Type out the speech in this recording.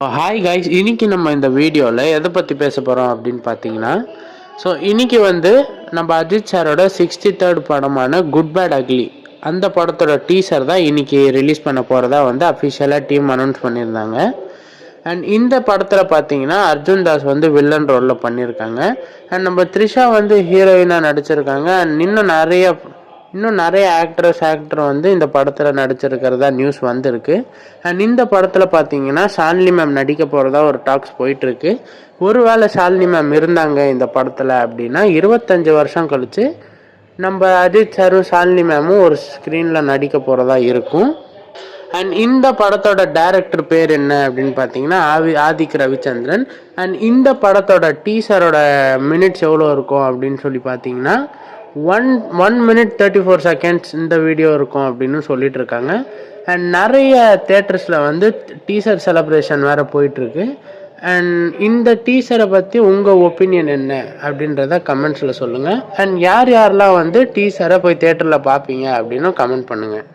Hi guys, இன்னைக்கு நம்ம இந்த வீடியோவில் எதை பற்றி பேச போகிறோம் அப்படின்னு பார்த்தீங்கன்னா, இன்னைக்கு நம்ம அஜித் சாரோட 63rd படமான குட் பேட் அக்லி அந்த படத்தோட டீசர் தான் இன்னைக்கு ரிலீஸ் பண்ண போகிறதா அஃபிஷியலாக டீம் அனௌன்ஸ் பண்ணியிருந்தாங்க. அண்ட் இந்த படத்தில் பார்த்தீங்கன்னா அர்ஜுன் தாஸ் வில்லன் ரோலில் பண்ணியிருக்காங்க. அண்ட் நம்ம த்ரிஷா ஹீரோயினாக நடிச்சிருக்காங்க. அண்ட் இன்னும் நிறைய ஆக்டர் இந்த படத்தில் நடிச்சிருக்கிறதா நியூஸ் வந்திருக்கு. அண்ட் இந்த படத்தில் பார்த்தீங்கன்னா ஷாலினி மேம் நடிக்க போகிறதா ஒரு டாக்ஸ் போயிட்டுருக்கு. ஒருவேளை ஷாலினி மேம் இருந்தாங்க இந்த படத்தில் அப்படின்னா 25 வருஷம் கழித்து நம்ம அஜித் சாரும் ஷாலினி மேமும் ஒரு ஸ்க்ரீனில் நடிக்க போகிறதா இருக்கும். அண்ட் இந்த படத்தோட டைரக்டர் பேர் என்ன அப்படின்னு பார்த்தீங்கன்னா ஆதிக் ரவிச்சந்திரன். அண்ட் இந்த படத்தோட டீசரோட மினிட்ஸ் எவ்வளோ இருக்கும் அப்படின்னு சொல்லி பார்த்தீங்கன்னா 1 minute 34 seconds இந்த வீடியோ இருக்கும் அப்படின்னு சொல்லிட்டு இருக்காங்க. அண்ட் நிறைய தேட்டர்ஸில் டீசர் செலிப்ரேஷன் வேறு போயிட்டுருக்கு. அண்ட் இந்த டீசரை பற்றி உங்கள் ஒப்பீனியன் என்ன அப்படின்றத கமெண்ட்ஸில் சொல்லுங்கள். அண்ட் யாரெல்லாம் டீசரை போய் தேட்டரில் பார்ப்பீங்க அப்படின்னு கமெண்ட் பண்ணுங்கள்.